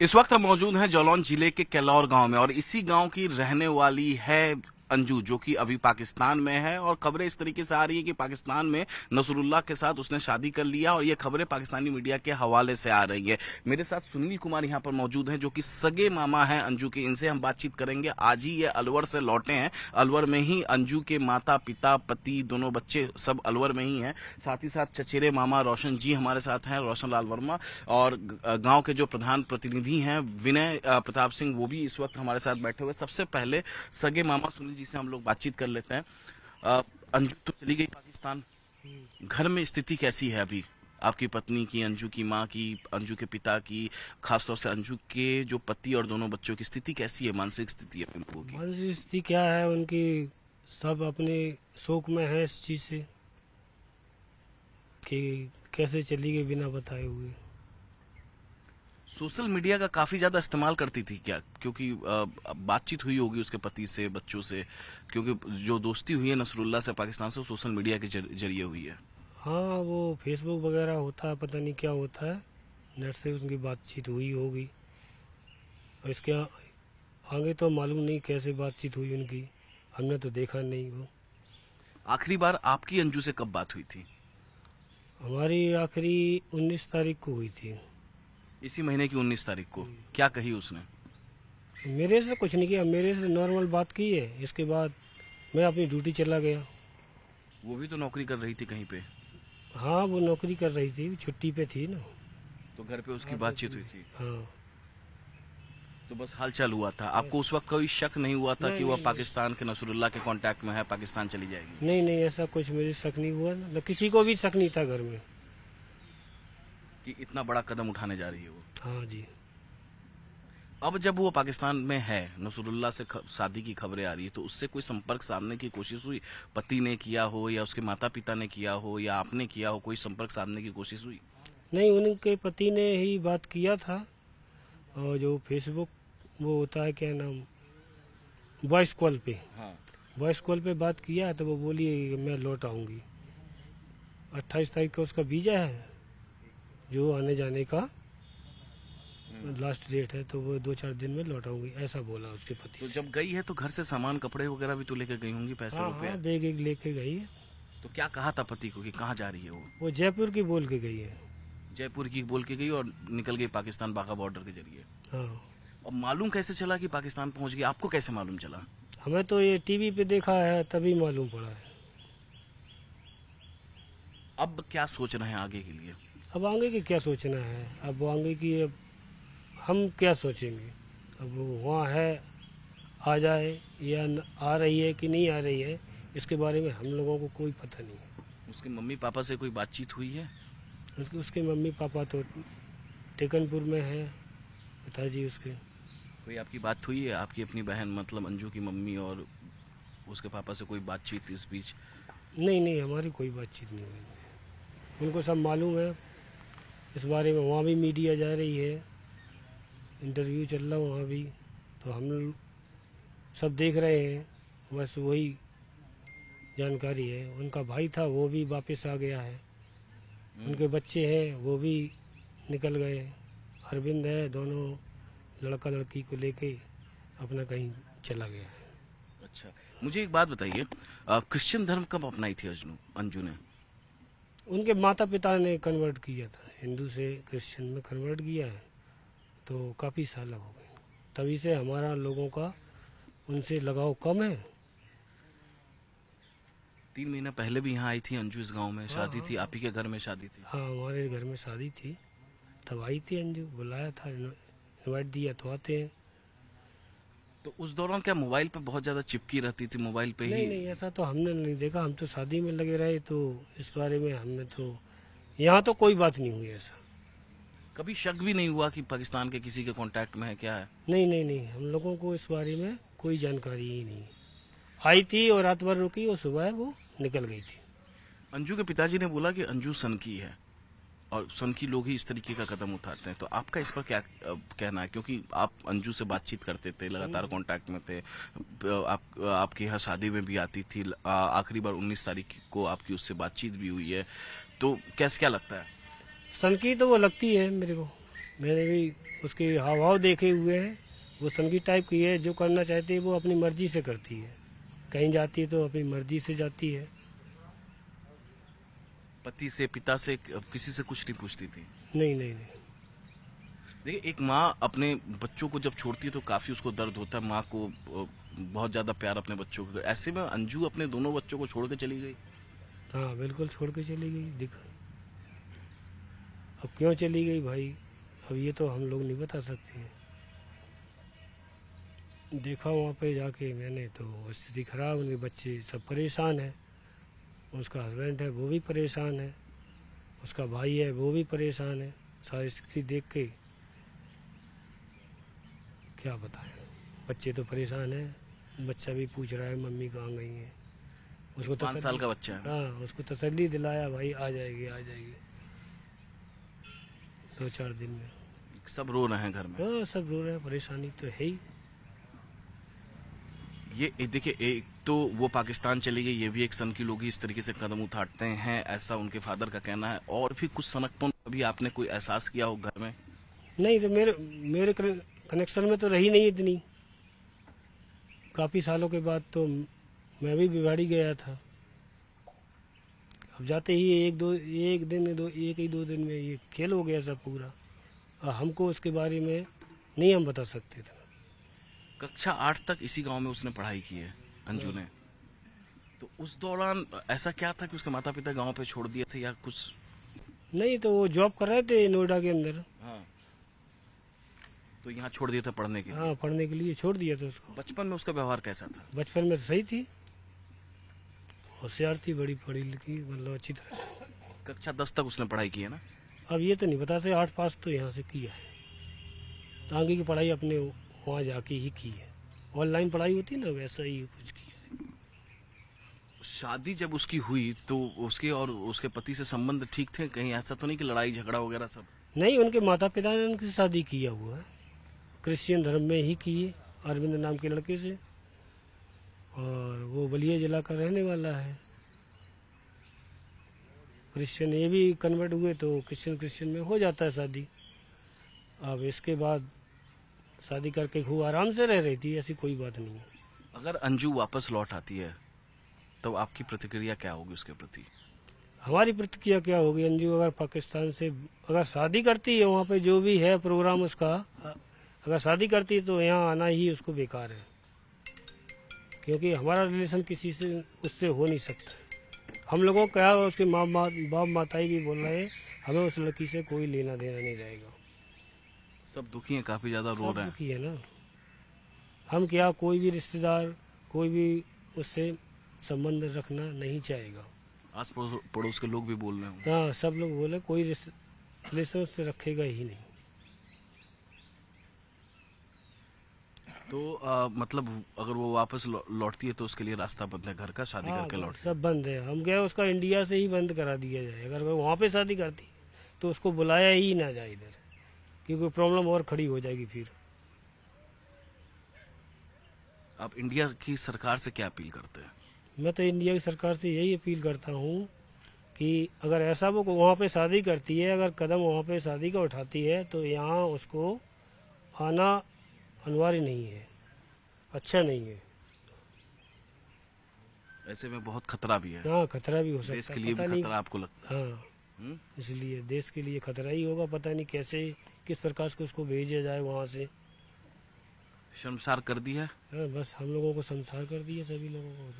इस वक्त हम मौजूद हैं जालौन जिले के केलौर गांव में और इसी गांव की रहने वाली है अंजू, जो कि अभी पाकिस्तान में है। और खबरें इस तरीके से आ रही है कि पाकिस्तान में नसरुल्लाह के साथ उसने शादी कर लिया और ये खबरें पाकिस्तानी मीडिया के हवाले से आ रही है। मेरे साथ सुनील कुमार यहाँ पर मौजूद हैं, जो कि सगे मामा हैं अंजू के। इनसे हम बातचीत करेंगे। आज ही ये अलवर से लौटे हैं। अलवर में ही अंजू के माता पिता पति दोनों बच्चे सब अलवर में ही हैं। साथ ही साथ चचेरे मामा रोशन जी हमारे साथ हैं, रोशन लाल वर्मा। और गांव के जो प्रधान प्रतिनिधि हैं विनय प्रताप सिंह, वो भी इस वक्त हमारे साथ बैठे हुए। सबसे पहले सगे मामा सुनील जी से हम लोग बातचीत कर लेते हैं। अंजू तो चली गई पाकिस्तान, घर में स्थिति कैसी है अभी? आपकी पत्नी की, अंजू की माँ की, अंजू के पिता की, खासतौर से अंजू के जो पति और दोनों बच्चों की स्थिति कैसी है? मानसिक स्थिति है उन लोगों की? मानसिक स्थिति क्या है उनकी, सब अपने शोक में है इस चीज़ से कि कैसे चली गई बिना बताए हुए। सोशल मीडिया का काफी ज्यादा इस्तेमाल करती थी क्या? क्योंकि बातचीत हुई होगी उसके पति से, बच्चों से, क्योंकि जो दोस्ती हुई है नसरुल्लाह से पाकिस्तान से, सोशल मीडिया के जरिए हुई है। हाँ, वो फेसबुक वगैरह होता है, पता नहीं क्या होता है, नेट से उनकी बातचीत हुई होगी। और इसके आगे तो मालूम नहीं कैसे बातचीत हुई उनकी, हमने तो देखा नहीं। वो आखिरी बार आपकी अंजू से कब बात हुई थी? हमारी आखिरी 19 तारीख को हुई थी। इसी महीने की 19 तारीख को। क्या कही उसने? मेरे से कुछ नहीं किया, मेरे से नॉर्मल बात की है। इसके बाद मैं अपनी ड्यूटी चला गया। वो भी तो नौकरी कर रही थी कहीं पे। हाँ, वो नौकरी कर रही थी, छुट्टी पे थी ना। तो घर पे उसकी बातचीत हुई थी। हाँ। तो बस हालचाल हुआ था। आपको उस वक्त कोई शक नहीं हुआ था कि वह पाकिस्तान के नसरुल्लाह के कांटेक्ट में है, पाकिस्तान चली जाएगी? नहीं नहीं, ऐसा कुछ मुझे शक नहीं हुआ ना, किसी को भी शक नहीं था घर में कि इतना बड़ा कदम उठाने जा रही है वो। हाँ जी। अब जब वो पाकिस्तान में है, नसरुल्लाह से शादी की खबरें आ रही है, तो उससे कोई संपर्क साधने की कोशिश हुई? पति ने किया हो या उसके माता पिता ने किया हो या आपने किया हो, कोई संपर्क साधने की कोशिश हुई? नहीं, उनके पति ने ही बात किया था। और जो फेसबुक वो होता है, क्या नाम, वॉइस कॉल पे, हाँ। वॉइस कॉल पे बात किया तो वो बोली मैं लौट आऊँगी। 28 तारीख का उसका वीज़ा है, जो आने जाने का लास्ट डेट है, तो वो 2-4 दिन में लौट आऊँगी, ऐसा बोला उसके पति तो से। जब गई है तो घर से सामान कपड़े वगैरह भी तो लेकर गई होंगी, पैसे हाँ रुपए? हाँ, बैग एक लेके गई है। तो क्या कहा था पति को कि कहाँ जा रही है वो? वो जयपुर की बोल के गई है। जयपुर की बोल के गई और निकल गई पाकिस्तान बाघा बॉर्डर के जरिए। हाँ। और मालूम कैसे चला कि पाकिस्तान पहुंच गई? आपको कैसे मालूम चला? हमें तो ये टीवी पे देखा है, तभी मालूम पड़ा है। अब क्या सोच रहे हैं आगे के लिए? अब आगे की क्या सोचना है, अब आगे की अब हम क्या सोचेंगे। अब वो वहाँ है, आ जाए या आ रही है कि नहीं आ रही है, इसके बारे में हम लोगों को कोई पता नहीं है। उसके मम्मी पापा से कोई बातचीत हुई है? उसके मम्मी पापा तो टेकनपुर में है, पिताजी उसके। कोई आपकी बात हुई है? आपकी अपनी बहन मतलब अंजू की मम्मी और उसके पापा से कोई बातचीत इस बीच? नहीं नहीं, हमारी कोई बातचीत नहीं हुई। उनको सब मालूम है इस बारे में, वहाँ भी मीडिया जा रही है, इंटरव्यू चल रहा वहाँ भी, तो हम लोग सब देख रहे हैं। बस वही जानकारी है। उनका भाई था वो भी वापस आ गया है, उनके बच्चे हैं वो भी निकल गए। अरविंद है, दोनों लड़का लड़की को लेके अपना कहीं चला गया है। अच्छा, मुझे एक बात बताइए, क्रिश्चियन धर्म कब अपनाई थी अंजू ने? उनके माता पिता ने कन्वर्ट किया था, हिंदू से क्रिश्चियन में कन्वर्ट किया है, तो काफ़ी साल हो गए। तभी से हमारा लोगों का उनसे लगाव कम है। 3 महीने पहले भी यहाँ आई थी अंजू इस गांव में, शादी थी, आप ही के घर में शादी थी। हाँ, हमारे घर में शादी थी, तब आई थी अंजू, बुलाया था, इनवाइट दिया तो आते हैं। तो उस दौरान क्या मोबाइल पे बहुत ज्यादा चिपकी रहती थी, मोबाइल पे ही? नहीं नहीं, ऐसा तो हमने नहीं देखा, हम तो शादी में लगे रहे, तो इस बारे में हमने तो यहाँ तो कोई बात नहीं हुई ऐसा। कभी शक भी नहीं हुआ कि पाकिस्तान के किसी के कांटेक्ट में है, क्या है? नहीं नहीं नहीं, हम लोगों को इस बारे में कोई जानकारी ही नहीं। आई थी और रात भर रुकी और सुबह वो निकल गई थी। अंजू के पिताजी ने बोला कि अंजू सनकी है और सनकी लोग ही इस तरीके का कदम उठाते हैं। तो आपका इस पर क्या कहना है? क्योंकि आप अंजू से बातचीत करते थे, लगातार कांटेक्ट में थे, आपके यहाँ शादी में भी आती थी, आखिरी बार 19 तारीख को आपकी उससे बातचीत भी हुई है, तो कैसे क्या लगता है? सन की तो वो लगती है मेरे को। मैंने भी उसके हाव भाव देखे हुए हैं। वो संगीत टाइप की है, जो करना चाहती है वो अपनी मर्जी से करती है। कहीं जाती है तो अपनी मर्जी से जाती है। पति से, पिता से, किसी से कुछ नहीं पूछती थी? नहीं नहीं नहीं। देखिए, एक माँ अपने बच्चों को जब छोड़ती है तो काफी उसको दर्द होता है। माँ को बहुत ज्यादा प्यार अपने बच्चों को। ऐसे में अंजू अपने दोनों बच्चों को छोड़ के चली गई। हाँ बिल्कुल छोड़ के चली गई। दिखा, अब क्यों चली गई भाई, अब ये तो हम लोग नहीं बता सकते हैं। देखा वहाँ पे जाके मैंने तो स्थिति खराब, उनके बच्चे सब परेशान है। उसका हस्बैंड है वो भी परेशान है, उसका भाई है वो भी परेशान है। सारी स्थिति देख के क्या बताएं। बच्चे तो परेशान है, बच्चा भी पूछ रहा है मम्मी कहाँ गई है। उसको 5 साल का बच्चा है। हाँ, उसको तसल्ली दिलाया भाई आ जाएगी आ जाएगी, 2-4 दिन में। सब रो रहे हैं घर में। हाँ सब रो रहे हैं, परेशानी तो है ही। ये देखिए, एक तो वो पाकिस्तान चली गई, ये भी एक सन की लोग इस तरीके से कदम उठाते हैं, ऐसा उनके फादर का कहना है। और भी कुछ सनकपन अभी आपने कोई एहसास किया हो घर में? नहीं तो मेरे कनेक्शन में तो रही नहीं इतनी। काफ़ी सालों के बाद तो मैं भी बिगाड़ी गया था। अब जाते ही एक ही दो दिन में ये खेल हो गया सब पूरा। और हमको उसके बारे में नहीं हम बता सकते थे। कक्षा 8 तक इसी गांव में उसने पढ़ाई की है अंजू ने। तो उस दौरान ऐसा क्या था कि उसके माता पिता गांव पे छोड़ दिए थे या कुछ? नहीं तो वो जॉब कर रहे थे नोएडा के अंदर। हाँ, तो यहाँ छोड़ दिया था पढ़ने के लिए? हाँ पढ़ने के लिए छोड़ दिया था उसको। बचपन में उसका व्यवहार कैसा था? बचपन में तो सही थी, होशियार थी, बड़ी पढ़ी लिखी, मतलब अच्छी तरह से। कक्षा 10 तक उसने पढ़ाई की है ना? अब ये तो नहीं पता से 8 पास तो यहाँ से किया है, तो आगे की पढ़ाई अपने वहाँ जाके ही की है। ऑनलाइन पढ़ाई होती है ना, वैसा ही कुछ किया है। शादी जब उसकी हुई तो उसके और उसके पति से संबंध ठीक थे? कहीं ऐसा तो नहीं कि लड़ाई झगड़ा वगैरह सब? नहीं, उनके माता पिता ने उनकी शादी किया हुआ है, क्रिश्चियन धर्म में ही की है, अरविंद नाम के लड़के से। और वो बलिया जिला का रहने वाला है। क्रिश्चियन ये भी कन्वर्ट हुए तो क्रिश्चियन में हो जाता है शादी। अब इसके बाद शादी करके खूब आराम से रह रही थी, ऐसी कोई बात नहीं है। अगर अंजू वापस लौट आती है तो आपकी प्रतिक्रिया क्या होगी उसके प्रति? हमारी प्रतिक्रिया क्या होगी, अंजू अगर पाकिस्तान से अगर शादी करती है, वहाँ पे जो भी है प्रोग्राम उसका, अगर शादी करती है तो यहाँ आना ही उसको बेकार है। क्योंकि हमारा रिलेशन किसी से उससे हो नहीं सकता। हम लोगों को क्या, उसके बाप माताई भी बोल रहे हैं, हमें उस लड़की से कोई लेना देना नहीं रहेगा। सब दुखी हैं, काफी ज्यादा रो रहे हैं। दुखी है ना। हम क्या, कोई भी रिश्तेदार कोई भी उससे संबंध रखना नहीं चाहेगा। आस पड़ोस के लोग भी बोल रहे हैं। हाँ सब लोग बोले कोई रिलेशन उससे रखेगा ही नहीं। तो मतलब अगर वो वापस लौटती है तो उसके लिए रास्ता बंद है घर का, शादी करके लौट? सब बंद है। हम क्या, उसका इंडिया से ही बंद करा दिया जाए। अगर वो वहाँ पे शादी करती है तो उसको बुलाया ही ना जाए इधर, क्योंकि प्रॉब्लम और खड़ी हो जाएगी फिर। आप इंडिया की सरकार से क्या अपील करते हैं? मैं तो इंडिया की सरकार से यही अपील करता हूँ कि अगर ऐसा वो वहाँ पे शादी करती है, अगर कदम वहाँ पे शादी का उठाती है तो यहाँ उसको आना अनिवार्य नहीं है, अच्छा नहीं है। ऐसे में बहुत खतरा भी है। हाँ खतरा भी हो सकता है, देश के लिए भी खतरा आपको लगता है? हाँ इसलिए देश के लिए खतरा ही होगा। पता नहीं कैसे किस प्रकार से उसको भेजा जाए वहाँ से। शर्मसार कर दी है। हाँ बस हम लोगों को शर्मसार कर दिया, सभी लोगों को।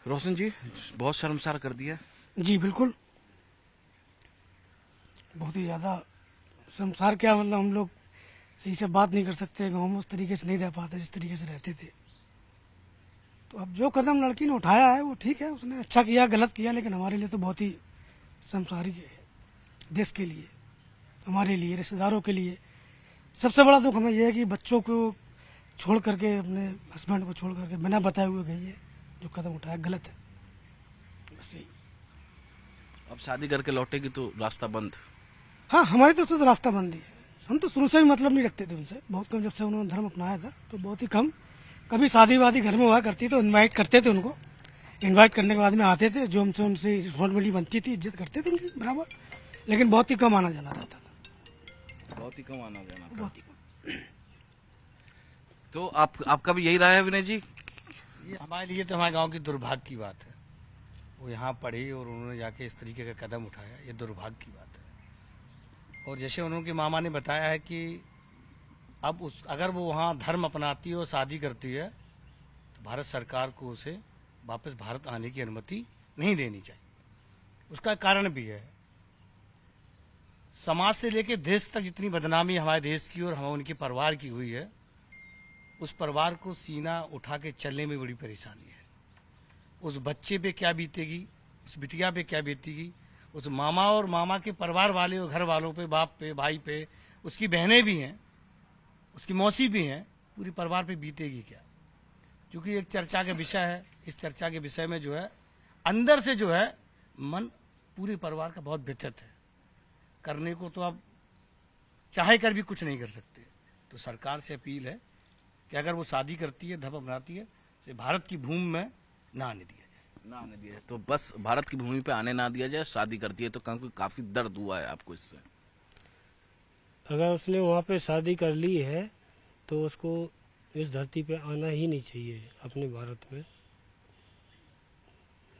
रोशन जी, बहुत शर्मसार कर दिया। जी बिल्कुल, बहुत ही ज़्यादा शर्मसार। क्या मतलब, हम लोग सही से बात नहीं कर सकते, गाँव में उस तरीके से नहीं रह पाते जिस तरीके से रहते थे। तो अब जो कदम लड़की ने उठाया है वो ठीक है, उसने अच्छा किया गलत किया, लेकिन हमारे लिए तो बहुत ही शर्मसारी है। देश के लिए, हमारे लिए, रिश्तेदारों के लिए सबसे बड़ा दुख हमें यह है कि बच्चों को छोड़ करके, अपने हस्बैंड को छोड़ करके बिना बताए हुए गई है। जो कदम उठाया गलत है, बस यही। अब शादी करके लौटेगी तो रास्ता बंद? हाँ हमारी तो रास्ता बंद ही है। हम तो शुरू से भी मतलब नहीं रखते थे उनसे, बहुत कम। जब से उन्होंने धर्म अपनाया था तो बहुत ही कम, कभी शादी वादी घर में हुआ करती तो इनवाइट करते थे उनको। इनवाइट करने के बाद में आते थे, जो हमसे उनसे रिस्पॉन्सिबिलिटी बनती थी, इज्जत करते थे उनकी बराबर। लेकिन बहुत ही कम आना जाना रहता था, बहुत ही कम आना जाना था। बहुत ही कम। तो आपका भी यही रहा है विनय जी? ये हमारे लिए तो हमारे गांव की दुर्भाग्य की बात है। वो यहाँ पढ़ी और उन्होंने जाके इस तरीके का कदम उठाया, ये दुर्भाग्य की बात है। और जैसे उन्होंने मामा ने बताया है कि अब अगर वो वहाँ धर्म अपनाती है और शादी करती है तो भारत सरकार को उसे वापस भारत आने की अनुमति नहीं देनी चाहिए। उसका कारण भी है, समाज से लेकर देश तक जितनी बदनामी हमारे देश की और हमारे उनके परिवार की हुई है, उस परिवार को सीना उठा के चलने में बड़ी परेशानी है। उस बच्चे पे क्या बीतेगी, उस बिटिया पे क्या बीतेगी, उस मामा और मामा के परिवार वाले और घर वालों पे, बाप पे, भाई पे, उसकी बहनें भी हैं, उसकी मौसी भी हैं, पूरी परिवार पे बीतेगी क्या। क्योंकि एक चर्चा का विषय है, इस चर्चा के विषय में जो है अंदर से जो है मन पूरे परिवार का बहुत व्यथित है। करने को तो आप चाहे कर भी कुछ नहीं कर सकते। तो सरकार से अपील है कि अगर वो शादी करती है, धर्म अपनाती है, तो भारत की भूमि में ना आने दिया जाए, ना आने दिया जाए। तो बस भारत की भूमि पे आने ना दिया जाए। शादी करती है तो काफी दर्द हुआ है आपको इससे? अगर उसने वहाँ पे शादी कर ली है तो उसको इस धरती पे आना ही नहीं चाहिए अपने भारत में।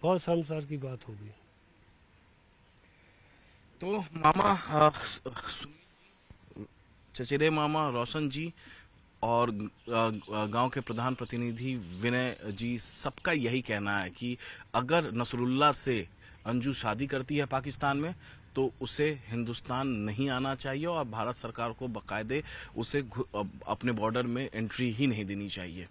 बहुत शर्मसार की बात होगी। तो मामा चचेरे मामा रोशन जी और गांव के प्रधान प्रतिनिधि विनय जी, सबका यही कहना है कि अगर नसरुल्लाह से अंजू शादी करती है पाकिस्तान में तो उसे हिंदुस्तान नहीं आना चाहिए और भारत सरकार को बाकायदे उसे अपने बॉर्डर में एंट्री ही नहीं देनी चाहिए।